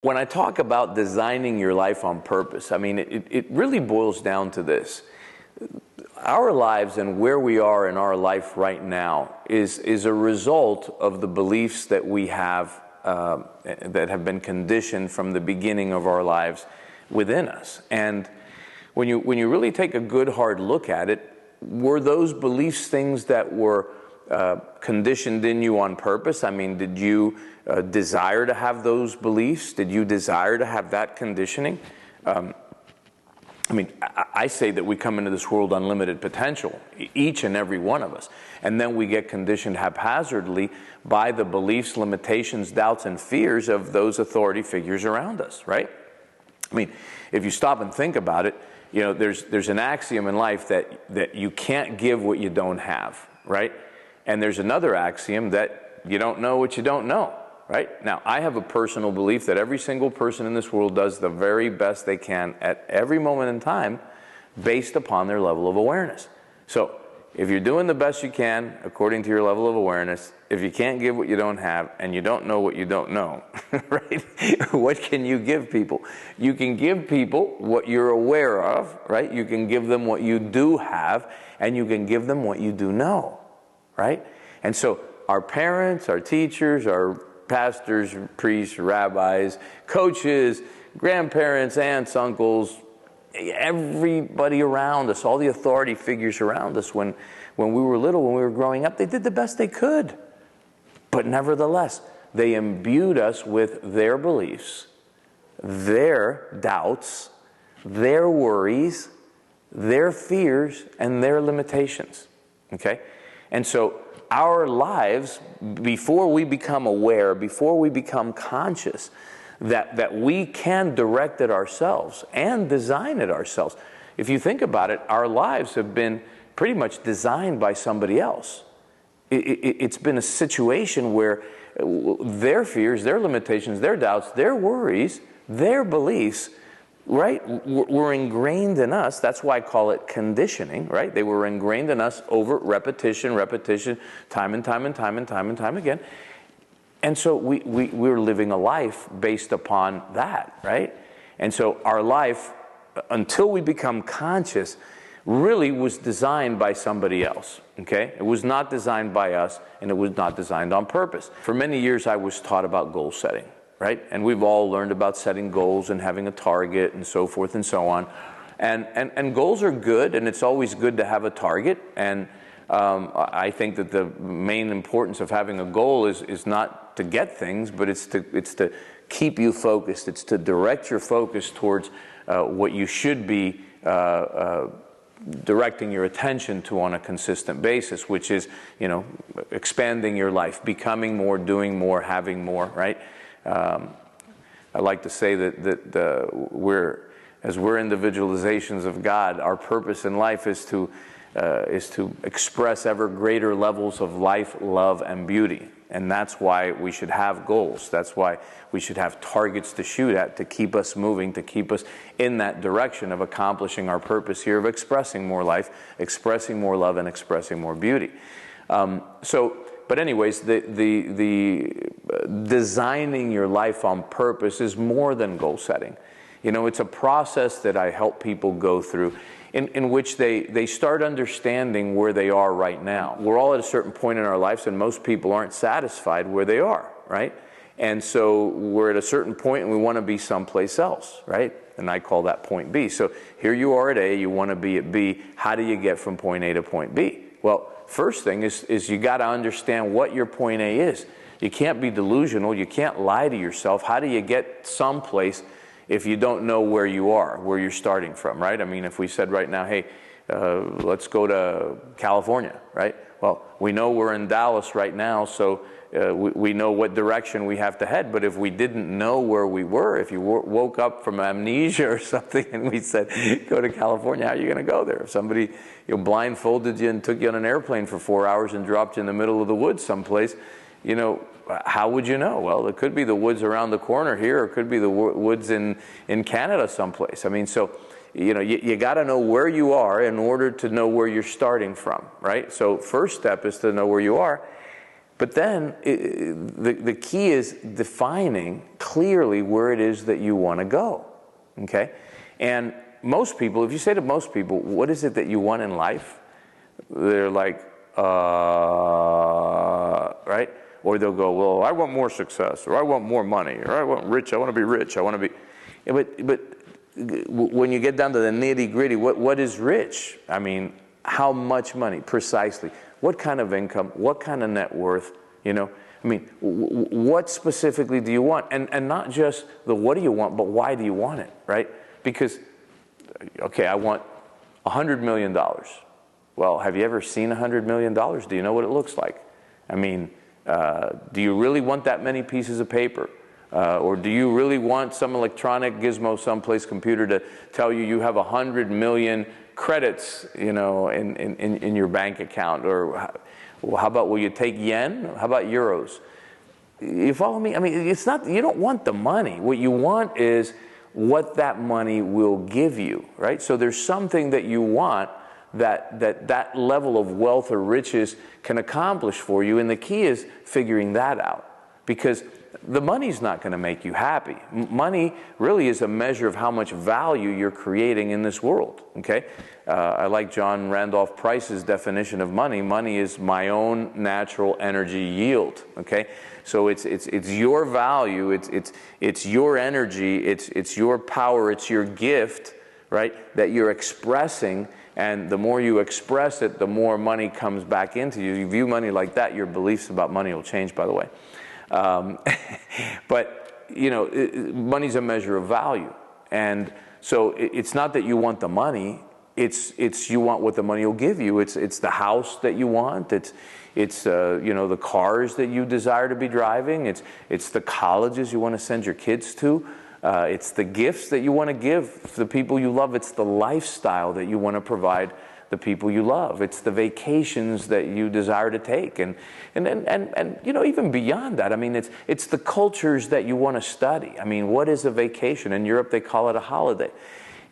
When I talk about designing your life on purpose, I mean, it really boils down to this. Our lives and where we are in our life right now is a result of the beliefs that we have that have been conditioned from the beginning of our lives within us. And when you really take a good hard look at it, were those beliefs things that were conditioned in you on purpose? I mean, did you desire to have those beliefs? Did you desire to have that conditioning? I mean, I say that we come into this world unlimited potential, each and every one of us. And then we get conditioned haphazardly by the beliefs, limitations, doubts, and fears of those authority figures around us, right? I mean, if you stop and think about it, you know, there's an axiom in life that you can't give what you don't have, right? And there's another axiom that you don't know what you don't know, right? Now, I have a personal belief that every single person in this world does the very best they can at every moment in time based upon their level of awareness. So, if you're doing the best you can according to your level of awareness, if you can't give what you don't have and you don't know what you don't know, right? What can you give people? You can give people what you're aware of, right? You can give them what you do have, and you can give them what you do know, right? And so our parents, our teachers, our pastors, priests, rabbis, coaches, grandparents, aunts, uncles, everybody around us, all the authority figures around us when we were little, when we were growing up, they did the best they could. But nevertheless, they imbued us with their beliefs, their doubts, their worries, their fears, and their limitations. Okay? And so our lives, before we become aware, before we become conscious, that we can direct it ourselves and design it ourselves. If you think about it, our lives have been pretty much designed by somebody else. It's been a situation where their fears, their limitations, their doubts, their worries, their beliefs, right, were ingrained in us. That's why I call it conditioning, right? They were ingrained in us over repetition, time and time again. And so we were living a life based upon that, right? And so our life, until we become conscious, really was designed by somebody else, okay? It was not designed by us, and it was not designed on purpose. For many years, I was taught about goal setting, right? And we've all learned about setting goals and having a target and so forth and so on. And goals are good, and it's always good to have a target. And I think that the main importance of having a goal is not to get things, but it's to keep you focused. It's to direct your focus towards what you should be directing your attention to on a consistent basis, which is, you know, expanding your life, becoming more, doing more, having more, right? I like to say that as we're individualizations of God, our purpose in life is to express ever greater levels of life, love, and beauty. And that's why we should have goals. That's why we should have targets to shoot at, to keep us moving, to keep us in that direction of accomplishing our purpose here of expressing more life, expressing more love, and expressing more beauty. But anyways, the designing your life on purpose is more than goal setting. You know, it's a process that I help people go through in which they start understanding where they are right now. We're all at a certain point in our lives, and most people aren't satisfied where they are, right? And so we're at a certain point and we want to be someplace else, right? And I call that point B. So here you are at A, you want to be at B. How do you get from point A to point B? Well, first thing is you got to understand what your point A is. You can't be delusional. You can't lie to yourself. How do you get someplace if you don't know where you are, where you're starting from, right? I mean, if we said right now, hey, let's go to California, right? Well, we know we're in Dallas right now, so we know what direction we have to head. But if we didn't know where we were, if you woke up from amnesia or something and we said, go to California, how are you going to go there? If somebody blindfolded you and took you on an airplane for 4 hours and dropped you in the middle of the woods someplace, you know, how would you know? Well, it could be the woods around the corner here, or it could be the woods in Canada someplace. I mean, so, you know, you got to know where you are in order to know where you're starting from, right? So first step is to know where you are. But then the key is defining clearly where it is that you want to go, okay? And most people, if you say to most people, what is it that you want in life? They're like, right? Or they'll go, well, I want more success, or I want more money, or I want rich, I want to be rich, I want to be... But when you get down to the nitty-gritty, what is rich? I mean, how much money, precisely? What kind of income? What kind of net worth? You know, I mean, what specifically do you want? And not just the what do you want, but why do you want it, right? Because, okay, I want $100 million. Well, have you ever seen $100 million? Do you know what it looks like? I mean, do you really want that many pieces of paper? Or do you really want some electronic gizmo someplace computer to tell you you have 100 million credits, you know, in your bank account? Or how about, will you take yen? How about euros? You follow me? I mean, it's not, you don't want the money. What you want is what that money will give you, right? So there's something that you want that level of wealth or riches can accomplish for you, and the key is figuring that out, because the money's not going to make you happy. Money really is a measure of how much value you're creating in this world, okay? I like John Randolph Price's definition of money. Money is my own natural energy yield, okay? So it's your value, it's your energy, it's your power, it's your gift, right, that you're expressing. And the more you express it, the more money comes back into you. You view money like that, your beliefs about money will change, by the way. But, you know, money's a measure of value. And so it's not that you want the money, it's you want what the money will give you. It's the house that you want, it's you know, the cars that you desire to be driving, it's the colleges you want to send your kids to. It's the gifts that you want to give the people you love. It's the lifestyle that you want to provide the people you love. It's the vacations that you desire to take. And you know, even beyond that, I mean, it's the cultures that you want to study. I mean, what is a vacation? In Europe, they call it a holiday.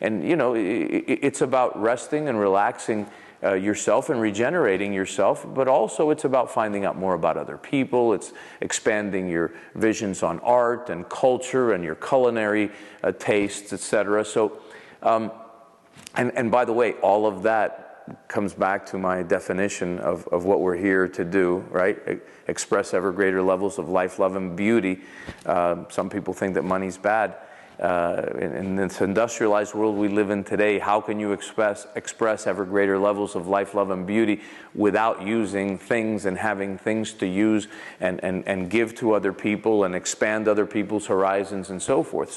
And, you know, it's about resting and relaxing yourself and regenerating yourself, but also it's about finding out more about other people. It's expanding your visions on art and culture and your culinary tastes, etc. So, and by the way, all of that comes back to my definition of what we're here to do, right? Express ever greater levels of life, love, and beauty. Some people think that money's bad. In this industrialized world we live in today, how can you express ever greater levels of life, love, and beauty without using things and having things to use and give to other people and expand other people's horizons and so forth?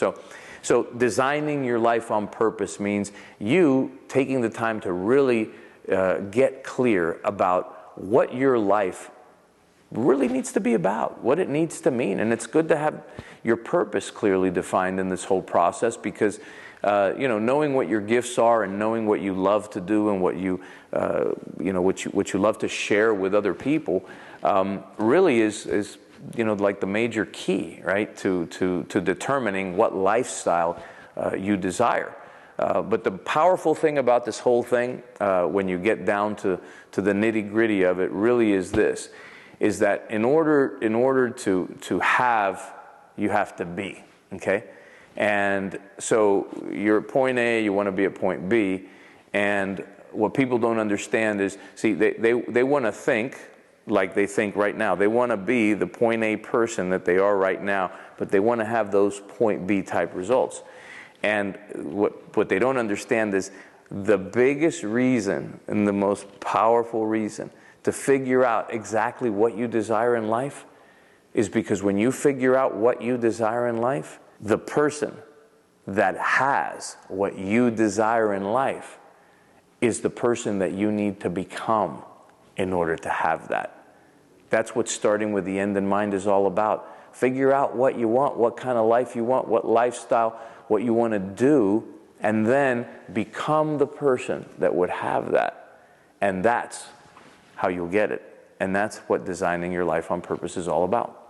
So designing your life on purpose means you taking the time to really get clear about what your life really needs to be about, what it needs to mean. And it's good to have your purpose clearly defined in this whole process, because you know, knowing what your gifts are and knowing what you love to do and what you you know, what you love to share with other people really is you know, like the major key, right, to determining what lifestyle you desire. But the powerful thing about this whole thing, when you get down to the nitty-gritty of it, really is this: is that in order to have, you have to be, okay? And so you're at point A, you want to be at point B, and what people don't understand is, see, they want to think like they think right now. They want to be the point A person that they are right now, but they want to have those point B type results. And what they don't understand is the biggest reason and the most powerful reason to figure out exactly what you desire in life is because when you figure out what you desire in life, the person that has what you desire in life is the person that you need to become in order to have that. That's what starting with the end in mind is all about. Figure out what you want, what kind of life you want, what lifestyle, what you want to do, and then become the person that would have that. And that's how you'll get it. And that's what designing your life on purpose is all about.